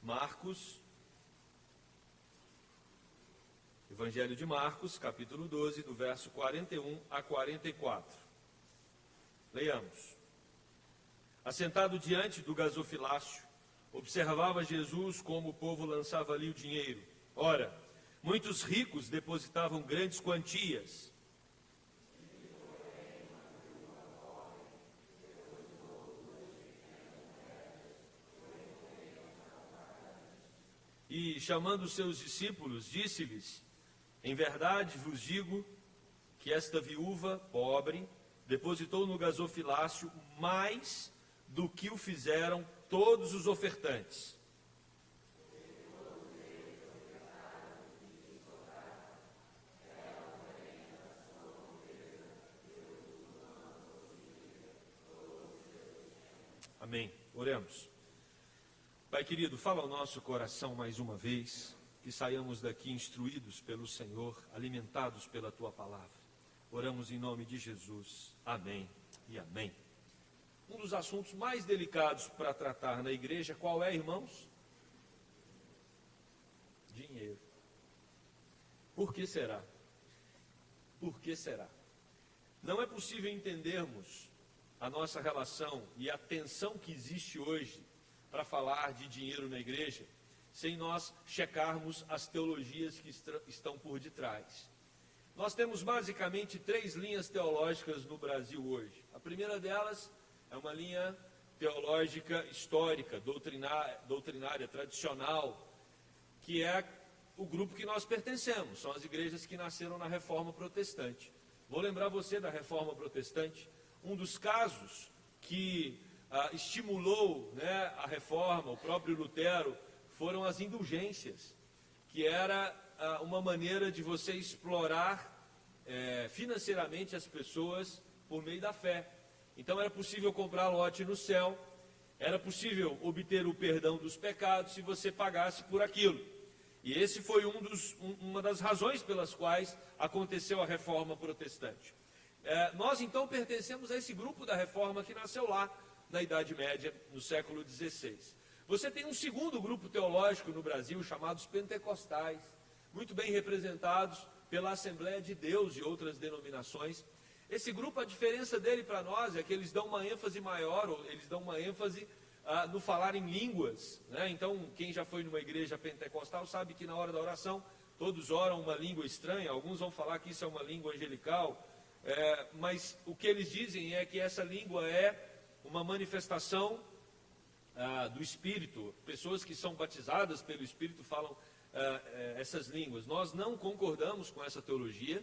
Marcos, Evangelho de Marcos, capítulo 12, do verso 41 a 44. Leiamos. Assentado diante do gasofilácio, observava Jesus como o povo lançava ali o dinheiro. Ora, muitos ricos depositavam grandes quantias. E, chamando seus discípulos, disse-lhes: em verdade vos digo que esta viúva pobre depositou no gasofilácio mais do que o fizeram todos os ofertantes. Amém. Oremos. Pai querido, fala ao nosso coração mais uma vez, que saiamos daqui instruídos pelo Senhor, alimentados pela Tua palavra. Oramos em nome de Jesus. Amém e amém. Um dos assuntos mais delicados para tratar na igreja, qual é, irmãos? Dinheiro. Por que será? Por que será? Não é possível entendermos a nossa relação e a tensão que existe hoje para falar de dinheiro na igreja, sem nós checarmos as teologias que estão por detrás. Nós temos basicamente 3 linhas teológicas no Brasil hoje. A primeira delas é uma linha teológica histórica, doutrinária, tradicional, que é o grupo que nós pertencemos, são as igrejas que nasceram na Reforma Protestante. Vou lembrar você da Reforma Protestante. Um dos casos que estimulou, a reforma, o próprio Lutero, foram as indulgências, que era uma maneira de você explorar financeiramente as pessoas por meio da fé. Então era possível comprar lote no céu, era possível obter o perdão dos pecados se você pagasse por aquilo. E esse foi uma das razões pelas quais aconteceu a Reforma Protestante. Nós então pertencemos a esse grupo da Reforma que nasceu lá na Idade Média, no século XVI. Você tem um segundo grupo teológico no Brasil, chamados pentecostais, muito bem representados pela Assembleia de Deus e outras denominações. Esse grupo, a diferença dele para nós é que eles dão uma ênfase maior, ou eles dão uma ênfase no falar em línguas, né? Então, quem já foi numa igreja pentecostal sabe que na hora da oração, todos oram uma língua estranha, alguns vão falar que isso é uma língua angelical, mas o que eles dizem é que essa língua é uma manifestação do Espírito. Pessoas que são batizadas pelo Espírito falam essas línguas. Nós não concordamos com essa teologia,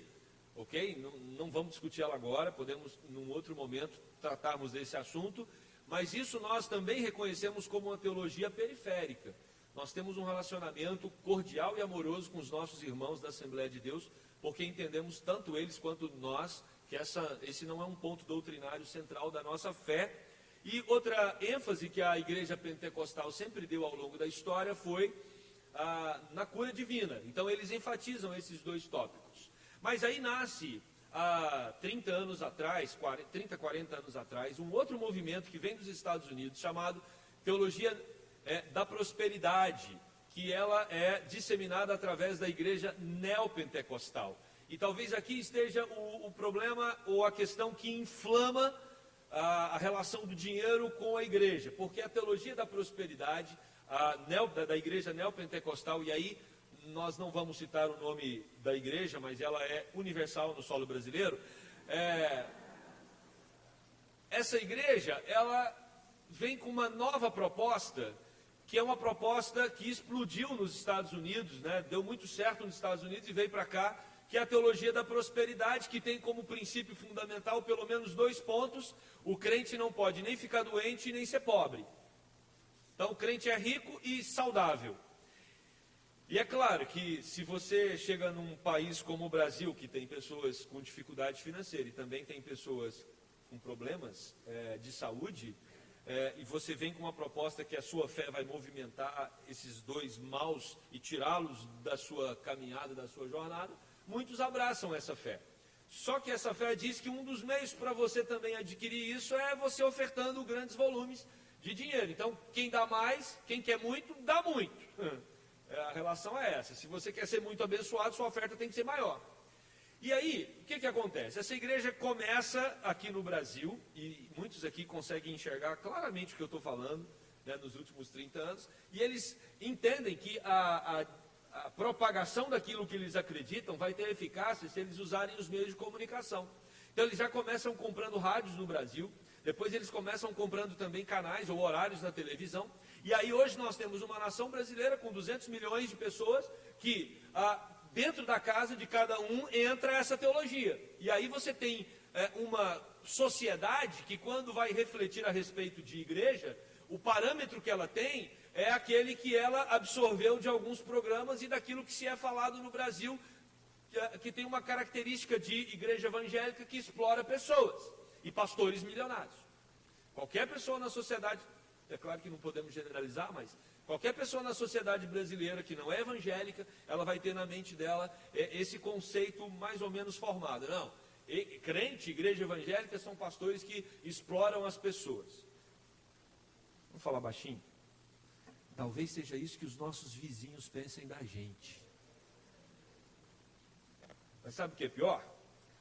ok? Não vamos discutir ela agora, podemos, num outro momento, tratarmos desse assunto, mas isso nós também reconhecemos como uma teologia periférica. Nós temos um relacionamento cordial e amoroso com os nossos irmãos da Assembleia de Deus, porque entendemos, tanto eles quanto nós, que esse não é um ponto doutrinário central da nossa fé. E outra ênfase que a igreja pentecostal sempre deu ao longo da história foi na cura divina. Então eles enfatizam esses 2 tópicos. Mas aí nasce, há 30 anos atrás, 40 anos atrás, um outro movimento que vem dos Estados Unidos, chamado Teologia da Prosperidade, que ela é disseminada através da igreja neopentecostal. E talvez aqui esteja o problema ou a questão que inflama a relação do dinheiro com a igreja, porque a teologia da prosperidade da igreja neopentecostal, e aí nós não vamos citar o nome da igreja, mas ela é universal no solo brasileiro, essa igreja, ela vem com uma nova proposta, que é uma proposta que explodiu nos Estados Unidos, deu muito certo nos Estados Unidos e veio para cá, que é a teologia da prosperidade, que tem como princípio fundamental pelo menos 2 pontos. O crente não pode nem ficar doente nem ser pobre. Então o crente é rico e saudável. E é claro que se você chega num país como o Brasil, que tem pessoas com dificuldade financeira e também tem pessoas com problemas de saúde, e você vem com uma proposta que a sua fé vai movimentar esses 2 maus e tirá-los da sua caminhada, da sua jornada, muitos abraçam essa fé. Só que essa fé diz que um dos meios para você também adquirir isso é você ofertando grandes volumes de dinheiro. Então, quem dá mais, quem quer muito, dá muito. A relação é essa. Se você quer ser muito abençoado, sua oferta tem que ser maior. E aí, o que acontece? Essa igreja começa aqui no Brasil, e muitos aqui conseguem enxergar claramente o que eu estou falando, né, nos últimos 30 anos, e eles entendem que a propagação daquilo que eles acreditam vai ter eficácia se eles usarem os meios de comunicação. Então, eles já começam comprando rádios no Brasil, depois eles começam comprando também canais ou horários na televisão, e aí hoje nós temos uma nação brasileira com 200 milhões de pessoas que, dentro da casa de cada um, entra essa teologia. E aí você tem uma sociedade que, quando vai refletir a respeito de igreja, o parâmetro que ela tem é aquele que ela absorveu de alguns programas e daquilo que se é falado no Brasil, que tem uma característica de igreja evangélica que explora pessoas e pastores milionários. Qualquer pessoa na sociedade, é claro que não podemos generalizar, mas qualquer pessoa na sociedade brasileira que não é evangélica, ela vai ter na mente dela esse conceito mais ou menos formado. Não, crente, igreja evangélica são pastores que exploram as pessoas. Vamos falar baixinho? Talvez seja isso que os nossos vizinhos pensem da gente. Mas sabe o que é pior?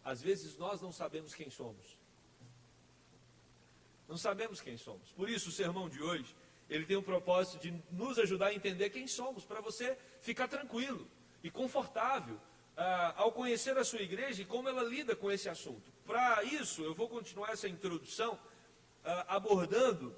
Às vezes nós não sabemos quem somos. Não sabemos quem somos. Por isso o sermão de hoje, ele tem o propósito de nos ajudar a entender quem somos, para você ficar tranquilo e confortável ao conhecer a sua igreja e como ela lida com esse assunto. Para isso, eu vou continuar essa introdução abordando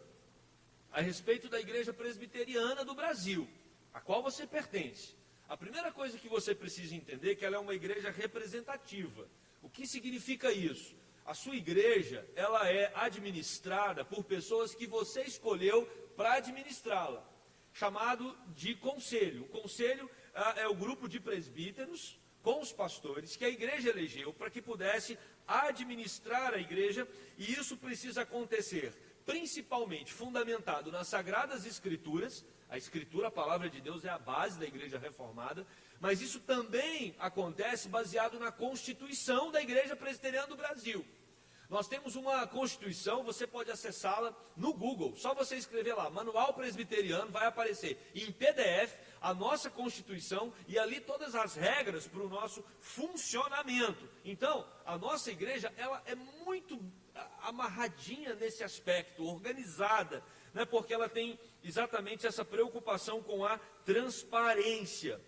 a respeito da Igreja Presbiteriana do Brasil, a qual você pertence. A primeira coisa que você precisa entender é que ela é uma igreja representativa. O que significa isso? A sua igreja, ela é administrada por pessoas que você escolheu para administrá-la, chamado de conselho. O conselho é o grupo de presbíteros com os pastores que a igreja elegeu para que pudesse administrar a igreja, e isso precisa acontecer principalmente fundamentado nas Sagradas Escrituras. A Escritura, a palavra de Deus, é a base da igreja reformada, mas isso também acontece baseado na Constituição da Igreja Presbiteriana do Brasil. Nós temos uma Constituição, você pode acessá-la no Google, só você escrever lá, Manual Presbiteriano, vai aparecer em PDF a nossa Constituição e ali todas as regras para o nosso funcionamento. Então, a nossa igreja, ela é muito amarradinha nesse aspecto, organizada, né, porque ela tem exatamente essa preocupação com a transparência.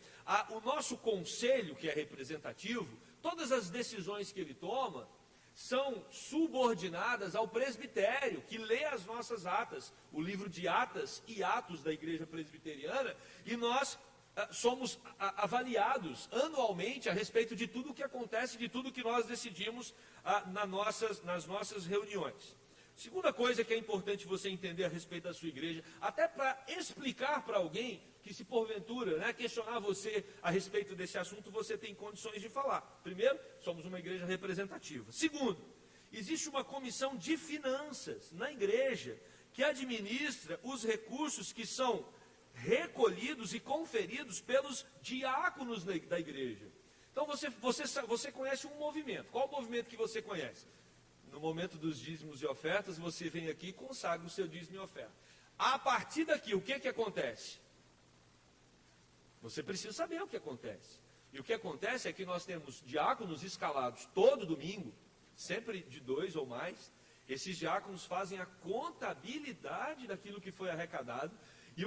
O nosso conselho, que é representativo, todas as decisões que ele toma são subordinadas ao presbitério, que lê as nossas atas, o livro de Atas e Atos da Igreja Presbiteriana, e nós somos avaliados anualmente a respeito de tudo o que acontece, de tudo que nós decidimos nas nossas reuniões. Segunda coisa que é importante você entender a respeito da sua igreja, até para explicar para alguém que, se porventura questionar você a respeito desse assunto, você tem condições de falar. Primeiro, somos uma igreja representativa. Segundo, existe uma comissão de finanças na igreja que administra os recursos que são recolhidos e conferidos pelos diáconos da igreja. Então você conhece um movimento. Qual o movimento que você conhece? No momento dos dízimos e ofertas, você vem aqui e consagra o seu dízimo e oferta. A partir daqui, o que acontece? Você precisa saber o que acontece. E o que acontece é que nós temos diáconos escalados todo domingo, sempre de 2 ou mais. Esses diáconos fazem a contabilidade daquilo que foi arrecadado. E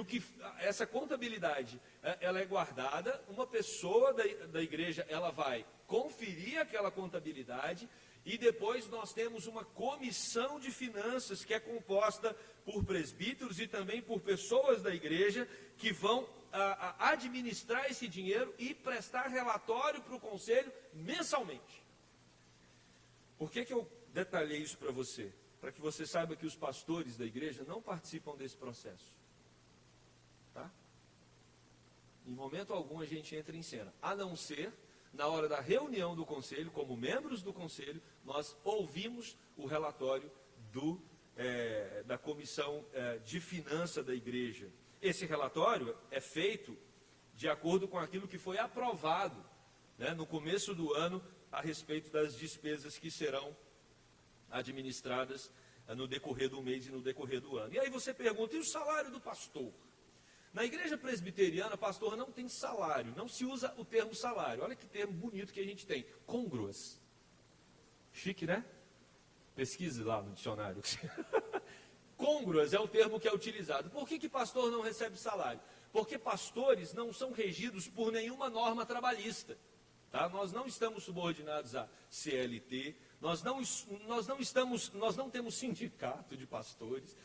essa contabilidade, ela é guardada, uma pessoa da igreja, ela vai conferir aquela contabilidade, e depois nós temos uma comissão de finanças que é composta por presbíteros e também por pessoas da igreja que vão administrar esse dinheiro e prestar relatório para o conselho mensalmente. Por que eu detalhei isso para você? Para que você saiba que os pastores da igreja não participam desse processo. Tá? Em momento algum a gente entra em cena, a não ser na hora da reunião do conselho, como membros do conselho, nós ouvimos o relatório da comissão de finanças da igreja. Esse relatório é feito de acordo com aquilo que foi aprovado no começo do ano a respeito das despesas que serão administradas no decorrer do mês e no decorrer do ano. E aí você pergunta, e o salário do pastor? Na igreja presbiteriana, pastor não tem salário, não se usa o termo salário. Olha que termo bonito que a gente tem, côngruas. Chique, né? Pesquise lá no dicionário. Côngruas é o termo que é utilizado. Por que pastor não recebe salário? Porque pastores não são regidos por nenhuma norma trabalhista. Tá? Nós não estamos subordinados a CLT, nós não temos sindicato de pastores,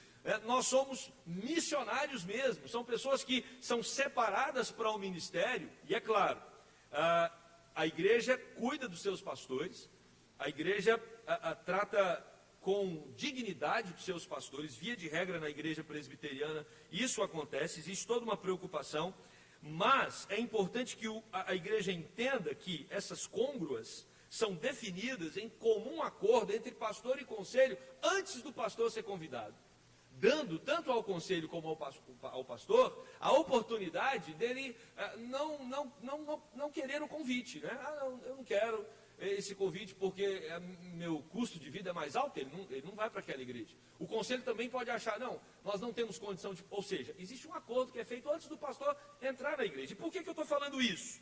nós somos missionários mesmo, são pessoas que são separadas para o ministério, e é claro, a igreja cuida dos seus pastores, a igreja trata com dignidade dos seus pastores, via de regra na igreja presbiteriana, isso acontece, existe toda uma preocupação, mas é importante que a igreja entenda que essas côngruas são definidas em comum acordo entre pastor e conselho, antes do pastor ser convidado, dando tanto ao conselho como ao pastor a oportunidade dele não querer o convite, né? Não, eu não quero esse convite porque meu custo de vida é mais alto, ele não vai para aquela igreja. O conselho também pode achar, não, nós não temos condição de... Ou seja, existe um acordo que é feito antes do pastor entrar na igreja. E por que eu estou falando isso?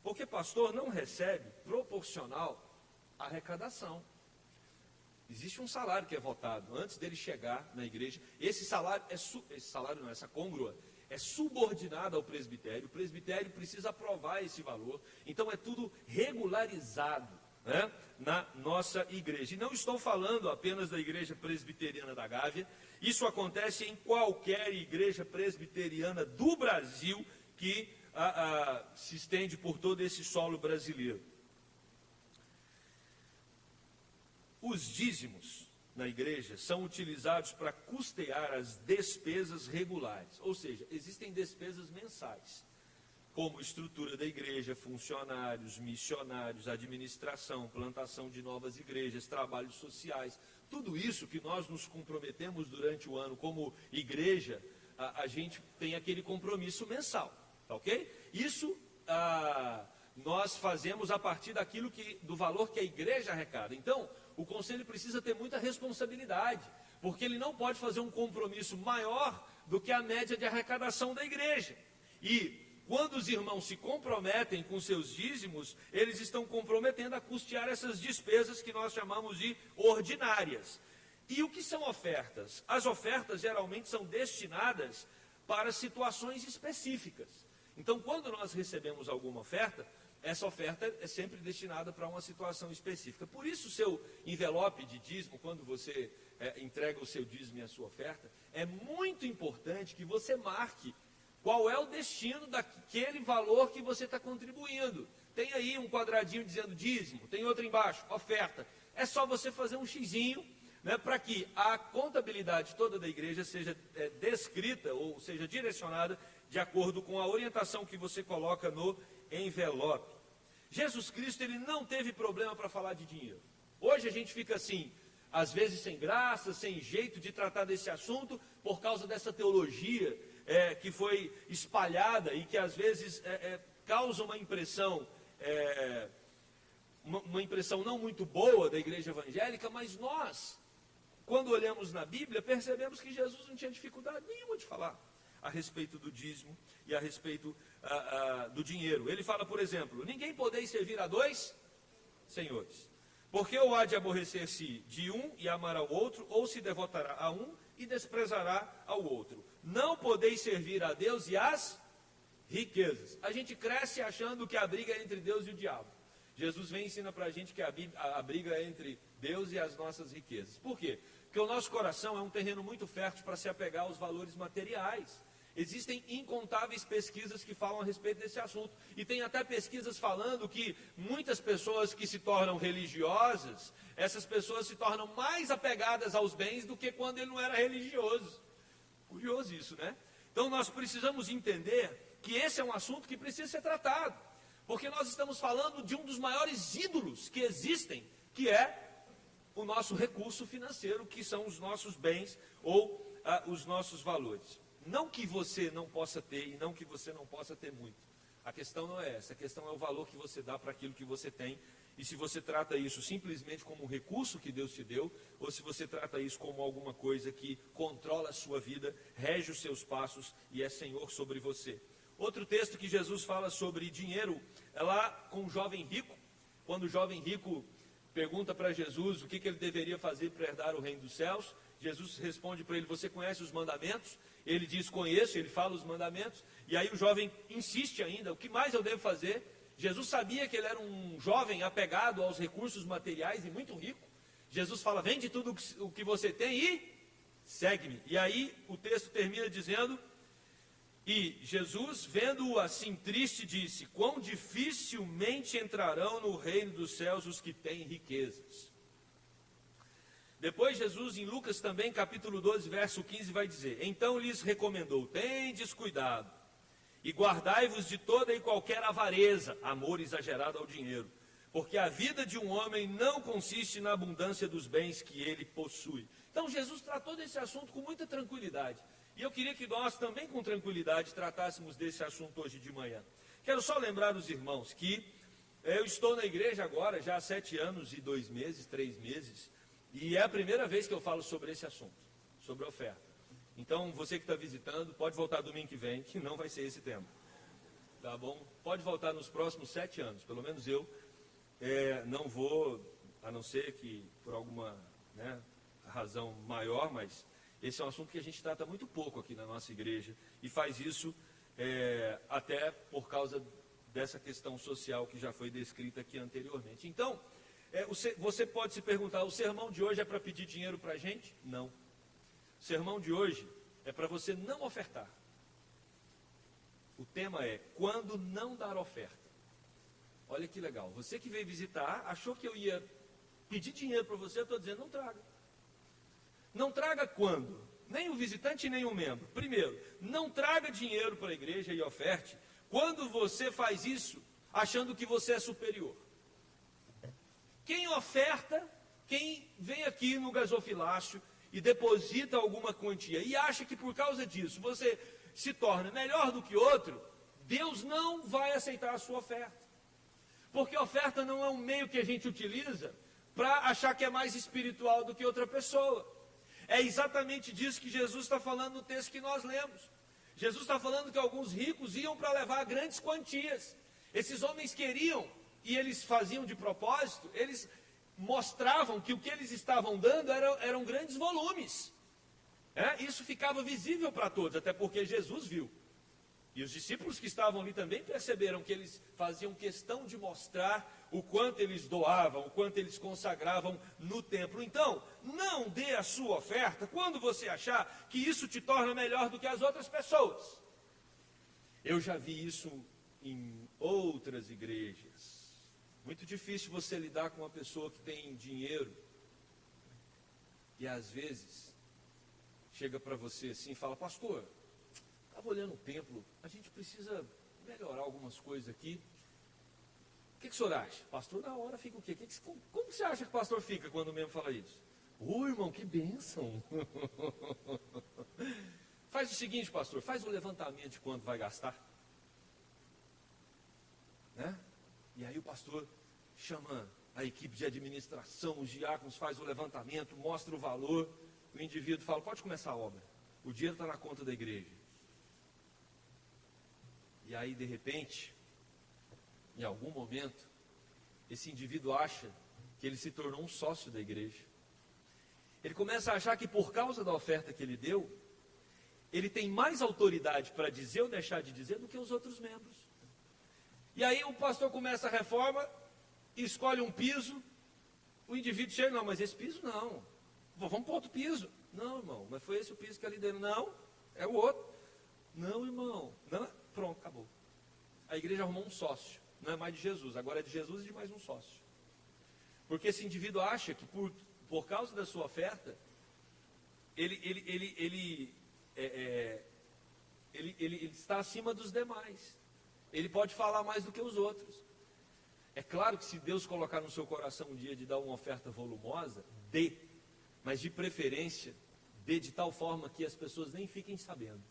Porque pastor não recebe proporcional à arrecadação. Existe um salário que é votado antes dele chegar na igreja. Essa côngrua é subordinada ao presbitério. O presbitério precisa aprovar esse valor. Então é tudo regularizado, né, na nossa igreja. E não estou falando apenas da igreja presbiteriana da Gávea. Isso acontece em qualquer igreja presbiteriana do Brasil que se estende por todo esse solo brasileiro. Os dízimos na igreja são utilizados para custear as despesas regulares, ou seja, existem despesas mensais, como estrutura da igreja, funcionários, missionários, administração, plantação de novas igrejas, trabalhos sociais, tudo isso que nós nos comprometemos durante o ano como igreja, a gente tem aquele compromisso mensal, tá ok? Isso nós fazemos a partir do valor que a igreja arrecada. Então, o conselho precisa ter muita responsabilidade, porque ele não pode fazer um compromisso maior do que a média de arrecadação da igreja. E quando os irmãos se comprometem com seus dízimos, eles estão comprometendo a custear essas despesas que nós chamamos de ordinárias. E o que são ofertas? As ofertas geralmente são destinadas para situações específicas. Então, quando nós recebemos alguma oferta, essa oferta é sempre destinada para uma situação específica. Por isso, o seu envelope de dízimo, quando você entrega o seu dízimo e a sua oferta, é muito importante que você marque qual é o destino daquele valor que você está contribuindo. Tem aí um quadradinho dizendo dízimo, tem outro embaixo, oferta. É só você fazer um xizinho, né, para que a contabilidade toda da igreja seja descrita ou seja direcionada de acordo com a orientação que você coloca no envelope. Jesus Cristo, ele não teve problema para falar de dinheiro. Hoje a gente fica assim, às vezes sem graça, sem jeito de tratar desse assunto, por causa dessa teologia que foi espalhada e que às vezes causa uma impressão não muito boa da igreja evangélica, mas nós, quando olhamos na Bíblia, percebemos que Jesus não tinha dificuldade nenhuma de falar a respeito do dízimo e a respeito do dinheiro. Ele fala, por exemplo, ninguém podeis servir a dois senhores, porque ou há de aborrecer-se de um e amar ao outro, ou se devotará a um e desprezará ao outro. Não podeis servir a Deus e às riquezas. A gente cresce achando que a briga é entre Deus e o diabo. Jesus vem e ensina para a gente que a briga é entre Deus e as nossas riquezas. Por quê? Porque o nosso coração é um terreno muito fértil para se apegar aos valores materiais. Existem incontáveis pesquisas que falam a respeito desse assunto. E tem até pesquisas falando que muitas pessoas que se tornam religiosas, essas pessoas se tornam mais apegadas aos bens do que quando ele não era religioso. Curioso isso, né? Então nós precisamos entender que esse é um assunto que precisa ser tratado. Porque nós estamos falando de um dos maiores ídolos que existem, que é o nosso recurso financeiro, que são os nossos bens ou os nossos valores. Não que você não possa ter e não que você não possa ter muito. A questão não é essa, a questão é o valor que você dá para aquilo que você tem e se você trata isso simplesmente como um recurso que Deus te deu, ou se você trata isso como alguma coisa que controla a sua vida, rege os seus passos e é Senhor sobre você. Outro texto que Jesus fala sobre dinheiro é lá com o jovem rico, quando o jovem rico pergunta para Jesus o que ele deveria fazer para herdar o reino dos céus. Jesus responde para ele: você conhece os mandamentos? Ele diz: conheço. Ele fala os mandamentos, e aí o jovem insiste ainda: o que mais eu devo fazer? Jesus sabia que ele era um jovem apegado aos recursos materiais e muito rico. Jesus fala: vende tudo o que você tem e segue-me. E aí o texto termina dizendo: e Jesus, vendo-o assim triste, disse: quão dificilmente entrarão no reino dos céus os que têm riquezas. Depois Jesus, em Lucas também, capítulo 12, verso 15, vai dizer: então lhes recomendou: tendes cuidado, e guardai-vos de toda e qualquer avareza, amor exagerado ao dinheiro, porque a vida de um homem não consiste na abundância dos bens que ele possui. Então Jesus tratou desse assunto com muita tranquilidade, e eu queria que nós também com tranquilidade tratássemos desse assunto hoje de manhã. Quero só lembrar os irmãos que eu estou na igreja agora já há 7 anos e 2 meses, 3 meses, e é a primeira vez que eu falo sobre esse assunto, sobre a oferta. Então, você que está visitando, pode voltar domingo que vem, que não vai ser esse tema. Tá bom? Pode voltar nos próximos 7 anos, pelo menos eu não vou, a não ser que por alguma razão maior, mas esse é um assunto que a gente trata muito pouco aqui na nossa igreja, e faz isso até por causa dessa questão social que já foi descrita aqui anteriormente. Então, você pode se perguntar: o sermão de hoje é para pedir dinheiro para a gente? Não. O sermão de hoje é para você não ofertar. O tema é: quando não dar oferta. Olha que legal, você que veio visitar, achou que eu ia pedir dinheiro para você, eu estou dizendo: não traga. Não traga quando? Nem o visitante, nem o membro. Primeiro, não traga dinheiro para a igreja e oferte quando você faz isso achando que você é superior. Quem oferta, quem vem aqui no gasofilácio e deposita alguma quantia e acha que por causa disso você se torna melhor do que outro, Deus não vai aceitar a sua oferta. Porque a oferta não é um meio que a gente utiliza para achar que é mais espiritual do que outra pessoa. É exatamente disso que Jesus está falando no texto que nós lemos. Jesus está falando que alguns ricos iam para levar grandes quantias. Esses homens queriam, e eles faziam de propósito, eles mostravam que o que eles estavam dando eram grandes volumes. Isso ficava visível para todos, até porque Jesus viu. E os discípulos que estavam ali também perceberam que eles faziam questão de mostrar o quanto eles doavam, o quanto eles consagravam no templo. Então, não dê a sua oferta quando você achar que isso te torna melhor do que as outras pessoas. Eu já vi isso em outras igrejas. Muito difícil você lidar com uma pessoa que tem dinheiro e às vezes chega para você assim e fala: pastor, estava olhando o templo, a gente precisa melhorar algumas coisas aqui. O que o senhor acha? Pastor, na hora fica o quê? Como você acha que o pastor fica quando o membro fala isso? Irmão, que bênção! Faz o seguinte, pastor, faz o levantamento de quanto vai gastar. E aí o pastor chama a equipe de administração, os diáconos, faz o levantamento, mostra o valor. O indivíduo fala: pode começar a obra, o dinheiro está na conta da igreja. E aí, de repente, em algum momento, esse indivíduo acha que ele se tornou um sócio da igreja. Ele começa a achar que por causa da oferta que ele deu, ele tem mais autoridade para dizer ou deixar de dizer do que os outros membros. E aí o pastor começa a reforma, escolhe um piso, o indivíduo chega: não, mas esse piso não, vamos para outro piso. Não, irmão, mas foi esse o piso que ali dentro. Não, é o outro. Não, irmão, não. Pronto, acabou. A igreja arrumou um sócio. Não é mais de Jesus, agora é de Jesus e de mais um sócio. Porque esse indivíduo acha que por causa da sua oferta, ele está acima dos demais. Ele pode falar mais do que os outros. É claro que se Deus colocar no seu coração um dia de dar uma oferta volumosa, dê. Mas de preferência, dê de tal forma que as pessoas nem fiquem sabendo.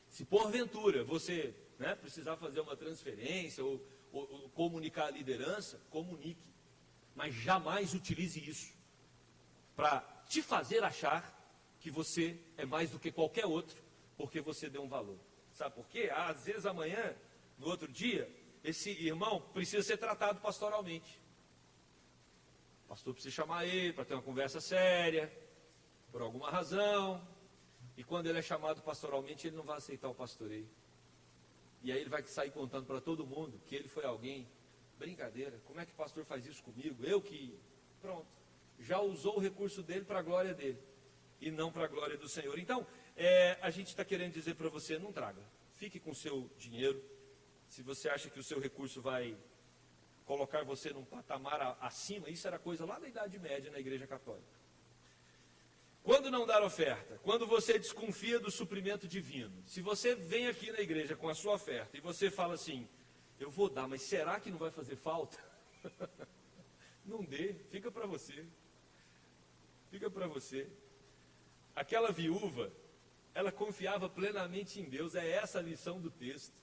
Se porventura você precisar fazer uma transferência ou comunicar a liderança, comunique. Mas jamais utilize isso para te fazer achar que você é mais do que qualquer outro, porque você deu um valor. Sabe por quê? Às vezes amanhã, no outro dia, esse irmão precisa ser tratado pastoralmente. O pastor precisa chamar ele para ter uma conversa séria, por alguma razão. E quando ele é chamado pastoralmente, ele não vai aceitar o pastoreio. E aí ele vai sair contando para todo mundo que ele foi alguém. Brincadeira, como é que o pastor faz isso comigo? Eu que... Pronto. Já usou o recurso dele para a glória dele. E não para a glória do Senhor. Então, a gente está querendo dizer para você, não traga. Fique com o seu dinheiro. Se você acha que o seu recurso vai colocar você num patamar acima, isso era coisa lá da Idade Média na Igreja Católica. Quando não dar oferta, quando você desconfia do suprimento divino, se você vem aqui na igreja com a sua oferta e você fala assim, eu vou dar, mas será que não vai fazer falta? Não dê, fica para você. Fica para você. Aquela viúva, ela confiava plenamente em Deus, é essa a lição do texto.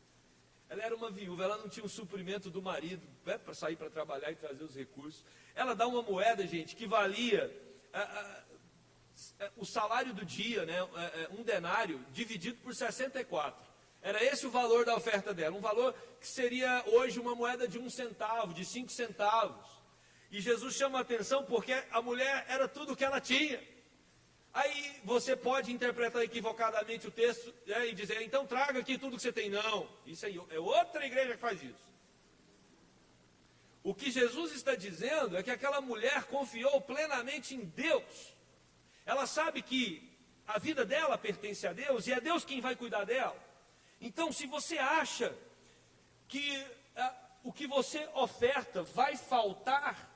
Ela era uma viúva, ela não tinha um suprimento do marido, para sair para trabalhar e trazer os recursos. Ela dá uma moeda, gente, que valia o salário do dia, né, um denário, dividido por 64. Era esse o valor da oferta dela, um valor que seria hoje uma moeda de 1 centavo, de 5 centavos. E Jesus chama a atenção porque a mulher era tudo o que ela tinha. Aí você pode interpretar equivocadamente o texto, né, e dizer, então traga aqui tudo que você tem. Não, isso aí é outra igreja que faz isso. O que Jesus está dizendo é que aquela mulher confiou plenamente em Deus. Ela sabe que a vida dela pertence a Deus e é Deus quem vai cuidar dela. Então, se você acha que o que você oferta vai faltar,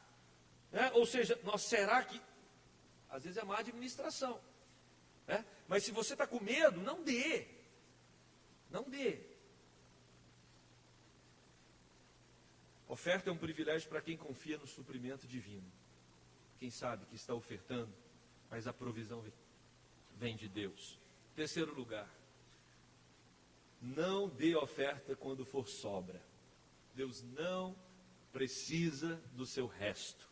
né? Ou seja, será que... Às vezes é má administração, né? Mas se você está com medo, não dê. Não dê. Oferta é um privilégio para quem confia no suprimento divino. Quem sabe que está ofertando, mas a provisão vem de Deus. Terceiro lugar, não dê oferta quando for sobra. Deus não precisa do seu resto.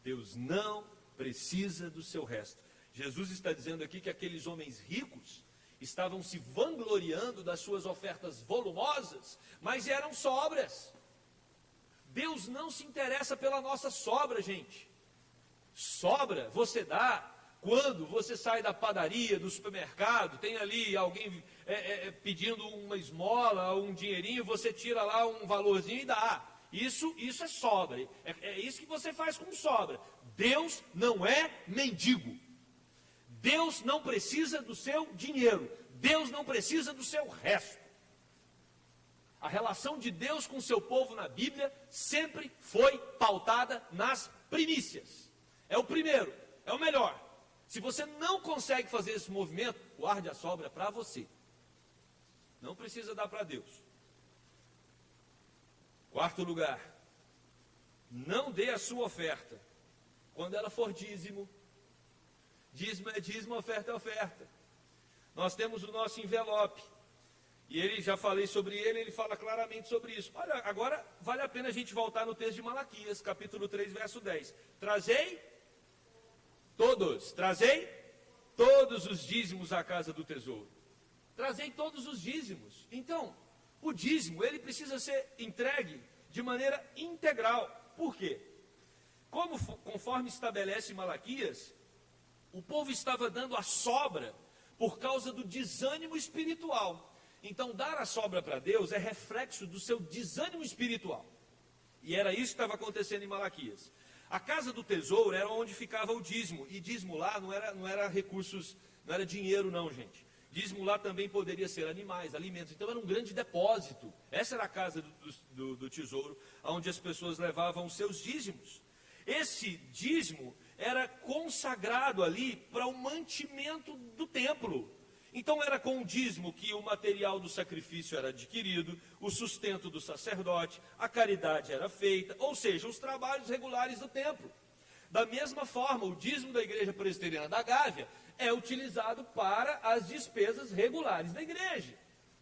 Deus não precisa do seu resto. Jesus está dizendo aqui que aqueles homens ricos estavam se vangloriando das suas ofertas volumosas, mas eram sobras. Deus não se interessa pela nossa sobra, gente. Sobra você dá quando você sai da padaria, do supermercado, tem ali alguém pedindo uma esmola, um dinheirinho, você tira lá um valorzinho e dá. Isso é sobra. É isso que você faz com sobra. Deus não é mendigo. Deus não precisa do seu dinheiro. Deus não precisa do seu resto. A relação de Deus com o seu povo na Bíblia sempre foi pautada nas primícias. É o primeiro, é o melhor. Se você não consegue fazer esse movimento, guarde a sobra para você. Não precisa dar para Deus. Quarto lugar, não dê a sua oferta quando ela for dízimo. Dízimo é dízimo, oferta é oferta. Nós temos o nosso envelope. E ele, já falei sobre ele, ele fala claramente sobre isso. Olha, agora vale a pena a gente voltar no texto de Malaquias, capítulo 3, verso 10. Trazei todos os dízimos à casa do tesouro. Trazei todos os dízimos. Então, o dízimo, ele precisa ser entregue de maneira integral. Por quê? Conforme estabelece Malaquias, o povo estava dando a sobra por causa do desânimo espiritual. Então, dar a sobra para Deus é reflexo do seu desânimo espiritual. E era isso que estava acontecendo em Malaquias. A casa do tesouro era onde ficava o dízimo. E dízimo lá não era recursos, não era dinheiro não, gente. Dízimo lá também poderia ser animais, alimentos. Então era um grande depósito. Essa era a casa do tesouro, onde as pessoas levavam os seus dízimos. Esse dízimo era consagrado ali para o mantimento do templo. Então era com o dízimo que o material do sacrifício era adquirido, o sustento do sacerdote, a caridade era feita, ou seja, os trabalhos regulares do templo. Da mesma forma, o dízimo da Igreja Presbiteriana da Gávea é utilizado para as despesas regulares da igreja.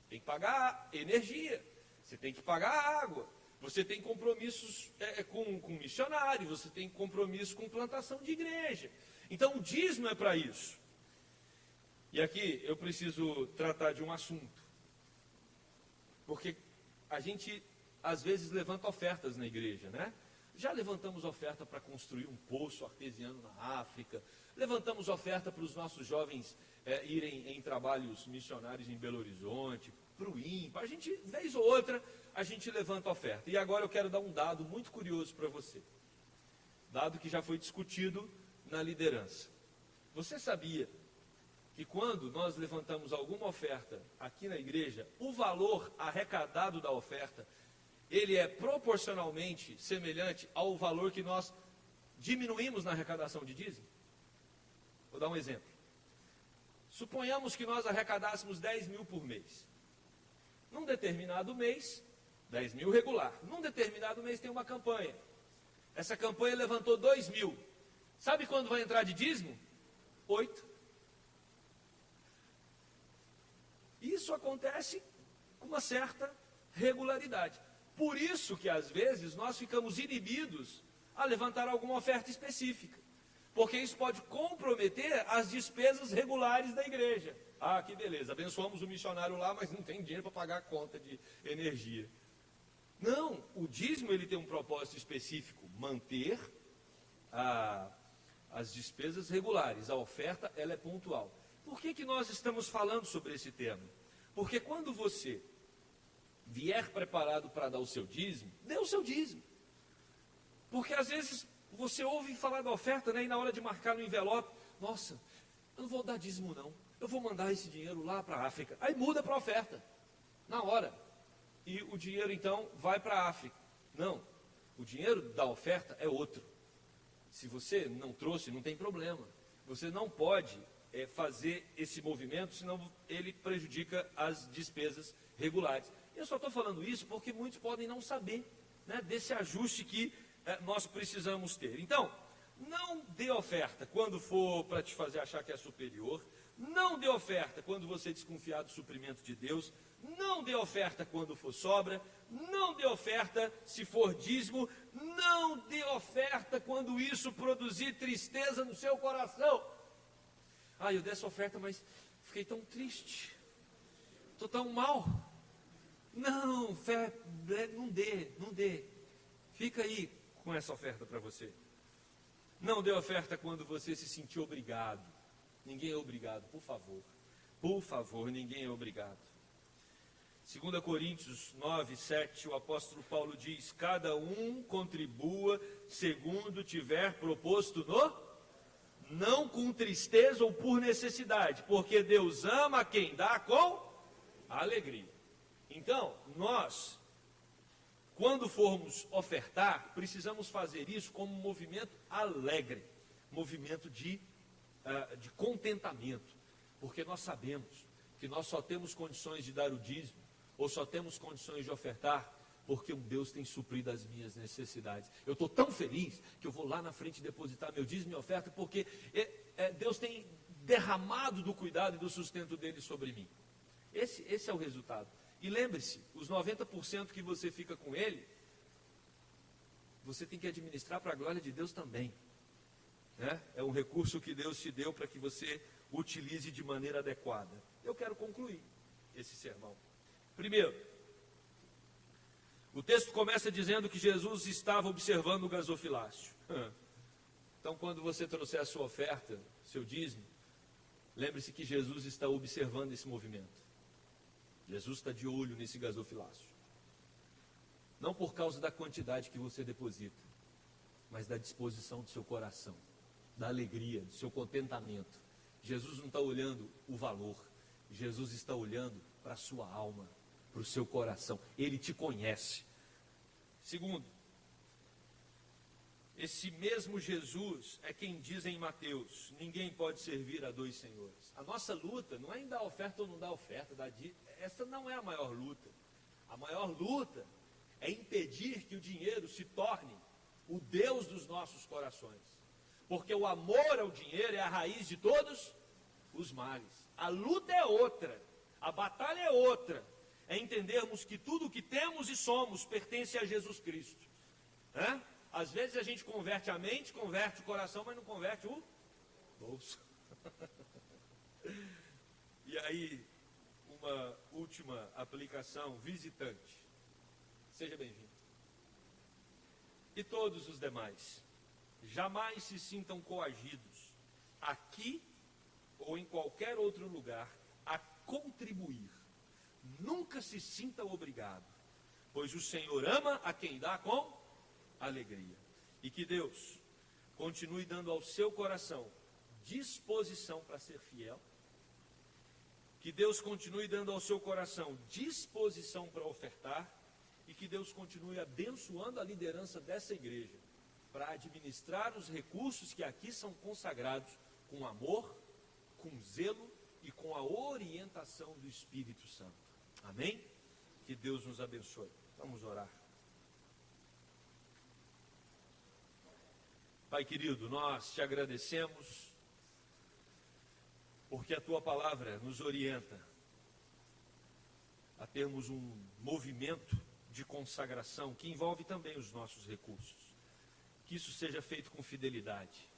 Tem que pagar energia, você tem que pagar água, Você tem compromissos com missionário, você tem compromisso com plantação de igreja. Então o dízimo é para isso. E aqui eu preciso tratar de um assunto. Porque a gente às vezes levanta ofertas na igreja, né? Já levantamos oferta para construir um poço artesiano na África, levantamos oferta para os nossos jovens irem em trabalhos missionários em Belo Horizonte, para o INPA, a gente, vez ou outra, a gente levanta oferta. E agora eu quero dar um dado muito curioso para você, dado que já foi discutido na liderança. Você sabia que quando nós levantamos alguma oferta aqui na igreja, o valor arrecadado da oferta, ele é proporcionalmente semelhante ao valor que nós diminuímos na arrecadação de dízimo? Vou dar um exemplo. Suponhamos que nós arrecadássemos 10 mil por mês. Num determinado mês, 10 mil regular. Num determinado mês tem uma campanha. Essa campanha levantou 2 mil. Sabe quando vai entrar de dízimo? 8. Isso acontece com uma certa regularidade. Por isso que às vezes nós ficamos inibidos a levantar alguma oferta específica. Porque isso pode comprometer as despesas regulares da igreja. Ah, que beleza, abençoamos o missionário lá, mas não tem dinheiro para pagar a conta de energia. Não, o dízimo ele tem um propósito específico, manter as despesas regulares. A oferta ela é pontual. Por que nós estamos falando sobre esse tema? Porque quando você vier preparado para dar o seu dízimo, dê o seu dízimo. Porque às vezes você ouve falar da oferta, né, e na hora de marcar no envelope, nossa, eu não vou dar dízimo não, eu vou mandar esse dinheiro lá para a África. Aí muda para a oferta, na hora. E o dinheiro então vai para a África. Não, o dinheiro da oferta é outro. Se você não trouxe, não tem problema. Você não pode fazer esse movimento, senão ele prejudica as despesas regulares. Eu só estou falando isso porque muitos podem não saber, né, desse ajuste que nós precisamos ter. Então, não dê oferta quando for para te fazer achar que é superior. Não dê oferta quando você desconfiar do suprimento de Deus. Não dê oferta quando for sobra. Não dê oferta se for dízimo. Não dê oferta quando isso produzir tristeza no seu coração. Ah, eu dei essa oferta, mas fiquei tão triste. Estou tão mal. Não, não dê. Fica aí com essa oferta para você. Não dê oferta quando você se sentir obrigado. Ninguém é obrigado, por favor. Por favor, ninguém é obrigado. 2 Coríntios 9, 7, o apóstolo Paulo diz: cada um contribua segundo tiver proposto não com tristeza ou por necessidade, porque Deus ama quem dá com alegria. Então, nós, quando formos ofertar, precisamos fazer isso como um movimento alegre, movimento de contentamento, porque nós sabemos que nós só temos condições de dar o dízimo, ou só temos condições de ofertar, porque um Deus tem suprido as minhas necessidades. Eu estou tão feliz que eu vou lá na frente depositar meu dízimo e oferta, porque Deus tem derramado do cuidado e do sustento dele sobre mim. Esse é o resultado. E lembre-se, os 90% que você fica com ele, você tem que administrar para a glória de Deus também. Né? É um recurso que Deus te deu para que você utilize de maneira adequada. Eu quero concluir esse sermão. Primeiro, o texto começa dizendo que Jesus estava observando o gasofilácio. Então, quando você trouxer a sua oferta, seu dízimo, lembre-se que Jesus está observando esse movimento. Jesus está de olho nesse gasofilácio. Não por causa da quantidade que você deposita, mas da disposição do seu coração, da alegria, do seu contentamento. Jesus não está olhando o valor, Jesus está olhando para a sua alma, para o seu coração. Ele te conhece. Segundo, esse mesmo Jesus é quem diz em Mateus: ninguém pode servir a dois senhores. A nossa luta não é em dar oferta ou não dar oferta. Essa não é a maior luta. A maior luta é impedir que o dinheiro se torne o Deus dos nossos corações. Porque o amor ao dinheiro é a raiz de todos os males. A luta é outra. A batalha é outra. é entendermos que tudo o que temos e somos pertence a Jesus Cristo. Às vezes a gente converte a mente, converte o coração, mas não converte o bolso. E aí, uma última aplicação, visitante. Seja bem-vindo. E todos os demais, jamais se sintam coagidos, aqui ou em qualquer outro lugar, a contribuir. Nunca se sinta obrigado, pois o Senhor ama a quem dá com alegria. E que Deus continue dando ao seu coração disposição para ser fiel. Que Deus continue dando ao seu coração disposição para ofertar. E que Deus continue abençoando a liderança dessa igreja para administrar os recursos que aqui são consagrados com amor, com zelo e com a orientação do Espírito Santo. Amém? Que Deus nos abençoe. Vamos orar. Pai querido, nós te agradecemos porque a tua palavra nos orienta a termos um movimento de consagração que envolve também os nossos recursos. Que isso seja feito com fidelidade,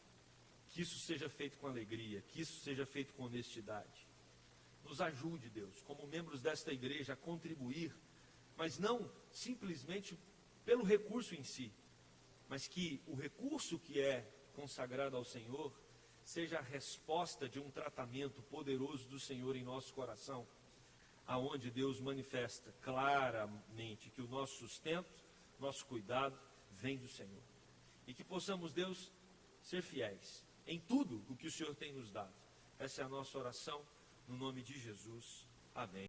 que isso seja feito com alegria, que isso seja feito com honestidade. Nos ajude, Deus, como membros desta igreja, a contribuir, mas não simplesmente pelo recurso em si, mas que o recurso que é consagrado ao Senhor seja a resposta de um tratamento poderoso do Senhor em nosso coração, aonde Deus manifesta claramente que o nosso sustento, nosso cuidado vem do Senhor. E que possamos, Deus, ser fiéis em tudo o que o Senhor tem nos dado. Essa é a nossa oração, no nome de Jesus. Amém.